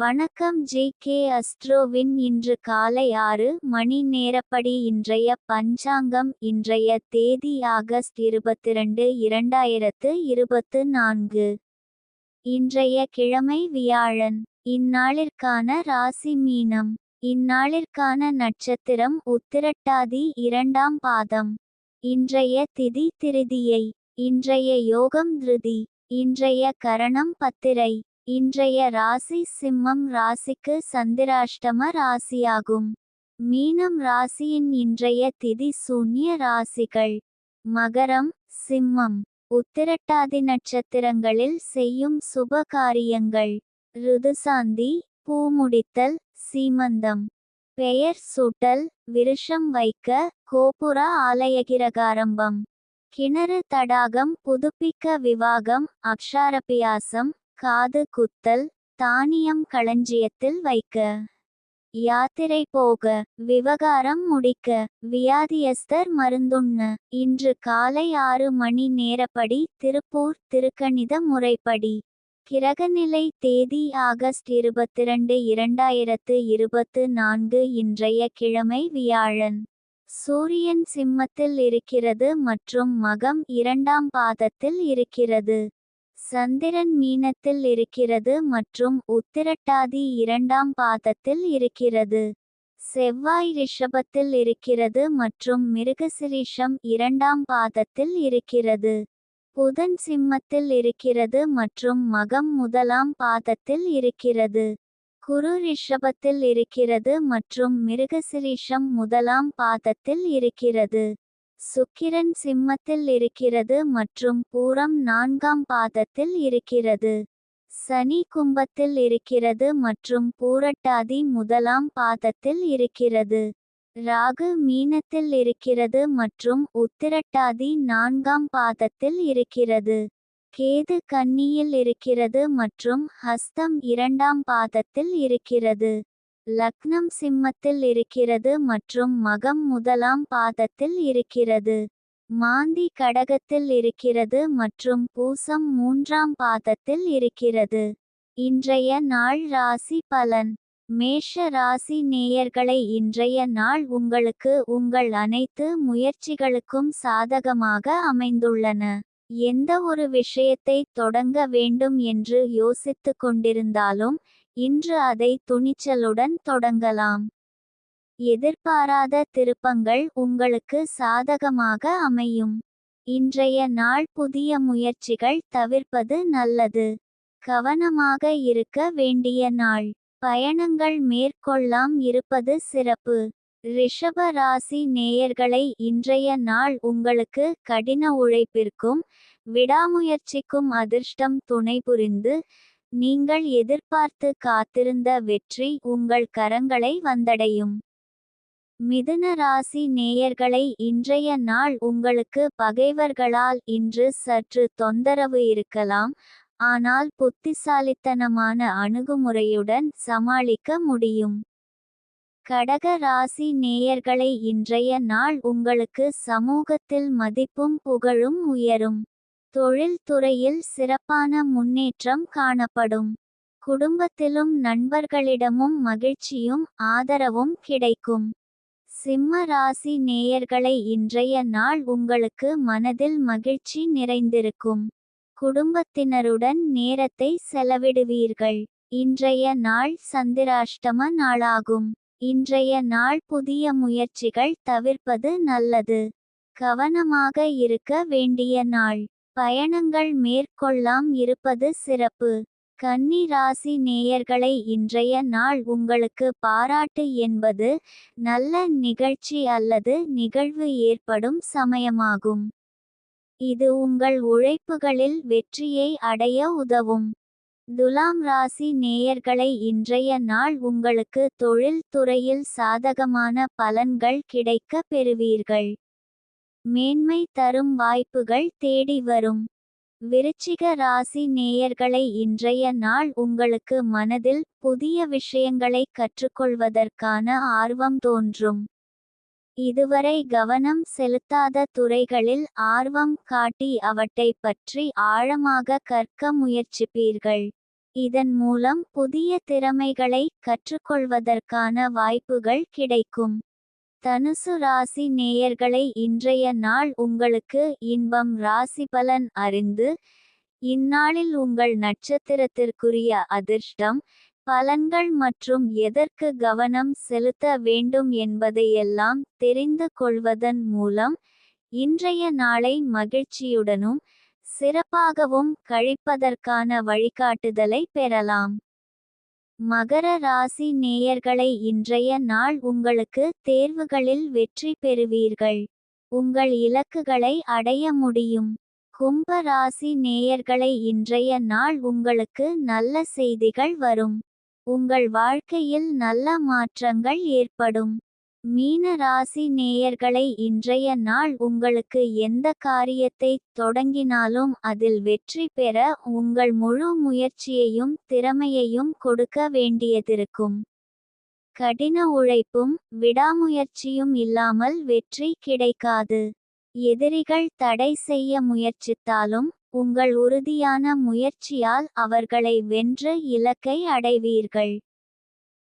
வணக்கம் ஜே.கே. அஸ்ட்ரோவின் இன்று காலை 6 மணி நேரப்படி இன்றைய பஞ்சாங்கம். இன்றைய தேதி ஆகஸ்ட் 22, 2024. இன்றைய கிழமை வியாழன். இந்நாளிற்கான ராசி மீனம். இந்நாளிற்கான நட்சத்திரம் உத்திரட்டாதி 2ஆம் பாதம். இன்றைய திதி திருதியை. இன்றைய யோகம் திருதி. இன்றைய கரணம் பத்திரை. இன்றைய ராசி சிம்மம் ராசிக்கு சந்திராஷ்டம ராசியாகும். மீனம் ராசியின் இன்றைய திதி சூன்ய ராசிகள்: மகரம், சிம்மம். உத்திரட்டாதி நட்சத்திரங்களில் செய்யும் சுப காரியங்கள்: ருதுசாந்தி, பூமுடித்தல், சீமந்தம், பெயர் சூட்டல், விருஷம் வைக்க, கோபுர ஆலயகிரகாரம்பம், கிணறு தடாகம் புதுப்பிக்க, விவாகம், அக்ஷாரபியாசம், காது குத்தல், தானியம் களஞ்சியத்தில் வைக்க, யாத்திரை போக, விவகாரம் முடிக்க, வியாதியஸ்தர் மருந்துண்ண. இன்று காலை 6 மணி நேரப்படி திருப்பூர் திருக்கணித முறைப்படி. கிரகநிலை தேதி ஆகஸ்ட் 22, 2024. இன்றைய கிழமை வியாழன். சூரியன் சிம்மத்தில் இருக்கிறது மற்றும் மகம் 2ஆம் பாதத்தில் இருக்கிறது. சந்திரன் மீனத்தில் இருக்கிறது மற்றும் உத்திரட்டாதி 2ஆம் பாதத்தில் இருக்கிறது. செவ்வாய் ரிஷபத்தில் இருக்கிறது மற்றும் மிருகசிரீஷம் 2ஆம் பாதத்தில் இருக்கிறது. புதன் சிம்மத்தில் இருக்கிறது மற்றும் மகம் 1ஆம் பாதத்தில் இருக்கிறது. குரு ரிஷபத்தில் இருக்கிறது மற்றும் மிருகசிரீஷம் 1ஆம் பாதத்தில் இருக்கிறது. சுக்கிரன் சிம்மத்தில் இருக்கிறது மற்றும் பூரம் 4ஆம் பாதத்தில் இருக்கிறது. சனி கும்பத்தில் இருக்கிறது மற்றும் பூரட்டாதி 1ஆம் பாதத்தில் இருக்கிறது. ராகு மீனத்தில் இருக்கிறது மற்றும் உத்திரட்டாதி 4ஆம் பாதத்தில் இருக்கிறது. கேது கன்னியில் இருக்கிறது மற்றும் ஹஸ்தம் 2ஆம் பாதத்தில் இருக்கிறது. லக்னம் சிம்மத்தில் இருக்கிறது மற்றும் மகம் 1ஆம் பாதத்தில் இருக்கிறது. மாந்தி கடகத்தில் இருக்கிறது மற்றும் பூசம் 3ஆம் பாதத்தில் இருக்கிறது. இன்றைய நாள் ராசி பலன். மேஷ ராசி நேயர்களை, இன்றைய நாள் உங்களுக்கு உங்கள் அனைத்து முயற்சிகளுக்கும் சாதகமாக அமைந்துள்ளன. எந்த ஒரு விஷயத்தை தொடங்க வேண்டும் என்று யோசித்து கொண்டிருந்தாலும் இன்று அதை துணிச்சலுடன் தொடங்கலாம். எதிர்பாராத திருப்பங்கள் உங்களுக்கு சாதகமாக அமையும். இன்றைய நாள் புதிய முயற்சிகள் தவிர்ப்பது நல்லது. கவனமாக இருக்க வேண்டிய நாள். பயணங்கள் மேற்கொள்ளாம் இருப்பது சிறப்பு. ரிஷப ராசி நேயர்களை, இன்றைய நாள் உங்களுக்கு கடின உழைப்பிற்கும் விடாமுயற்சிக்கும் அதிர்ஷ்டம் துணை புரிந்து நீங்கள் எதிர்பார்த்து காத்திருந்த வெற்றி உங்கள் கரங்களை வந்தடையும். மிதுன ராசி நேயர்களை, இன்றைய நாள் உங்களுக்கு பகைவர்களால் இன்று சற்று தொந்தரவு இருக்கலாம், ஆனால் புத்திசாலித்தனமான அணுகுமுறையுடன் சமாளிக்க முடியும். கடக ராசி நேயர்களை, இன்றைய நாள் உங்களுக்கு சமூகத்தில் மதிப்பும் புகழும் உயரும். தொழில் துறையில் சிறப்பான முன்னேற்றம் காணப்படும். குடும்பத்திலும் நண்பர்களிடமும் மகிழ்ச்சியும் ஆதரவும் கிடைக்கும். சிம்ம ராசி நேயர்களை, இன்றைய நாள் உங்களுக்கு மனதில் மகிழ்ச்சி நிறைந்திருக்கும். குடும்பத்தினருடன் நேரத்தை செலவிடுவீர்கள். இன்றைய நாள் சந்திராஷ்டம நாளாகும். இன்றைய நாள் புதிய முயற்சிகள் தவிர்ப்பது நல்லது. கவனமாக இருக்க வேண்டிய நாள். பயணங்கள் மேற்கொள்ளாம் இருப்பது சிறப்பு. கன்னி ராசி நேயர்களை, இன்றைய நாள் உங்களுக்கு பாராட்டு என்பது நல்ல நிகழ்ச்சி அல்லது நிகழ்வு ஏற்படும் சமயமாகும். இது உங்கள் உழைப்புகளில் வெற்றியை அடைய உதவும். துலாம் ராசி நேயர்களை, இன்றைய நாள் உங்களுக்கு தொழில் துறையில் சாதகமான பலன்கள் கிடைக்க பெறுவீர்கள். மேன்மை தரும் வாய்ப்புகள் தேடி வரும். விருச்சிக ராசி நேயர்களை, இன்றைய நாள் உங்களுக்கு மனதில் புதிய விஷயங்களை கற்றுக்கொள்வதற்கான ஆர்வம் தோன்றும். இதுவரை கவனம் செலுத்தாத துறைகளில் ஆர்வம் காட்டி அவற்றை பற்றி ஆழமாக கற்க முயற்சிப்பீர்கள். இதன் மூலம் புதிய திறமைகளை கற்றுக்கொள்வதற்கான வாய்ப்புகள் கிடைக்கும். தனுசு ராசி நேயர்களை இன்றைய நாள் உங்களுக்கு இன்பம். ராசிபலன் அறிந்து இந்நாளில் உங்கள் நட்சத்திரத்திற்குரிய அதிர்ஷ்டம் பலன்கள் மற்றும் எதற்கு கவனம் செலுத்த வேண்டும் என்பதையெல்லாம் தெரிந்து கொள்வதன் மூலம் இன்றைய நாளை மகிழ்ச்சியுடனும் சிறப்பாகவும் கழிப்பதற்கான வழிகாட்டுதலை பெறலாம். மகர ராசி நேயர்களை இன்றைய நாள் உங்களுக்கு தேர்வுகளில் வெற்றி பெறுவீர்கள். உங்கள் இலக்குகளை அடைய முடியும். கும்ப ராசி நேயர்களை இன்றைய நாள் உங்களுக்கு நல்ல செய்திகள் வரும். உங்கள் வாழ்க்கையில் நல்ல மாற்றங்கள் ஏற்படும். மீன ராசி நேயர்களை இன்றைய நாள் உங்களுக்கு எந்த காரியத்தை தொடங்கினாலும் அதில் வெற்றி பெற உங்கள் முழு முயற்சியையும் திறமையையும் கொடுக்க வேண்டியதிருக்கும். கடின உழைப்பும் விடாமுயற்சியும் இல்லாமல் வெற்றி கிடைக்காது. எதிரிகள் தடை செய்ய முயற்சித்தாலும் உங்கள் உறுதியான முயற்சியால் அவர்களை வென்று இலக்கை அடைவீர்கள்.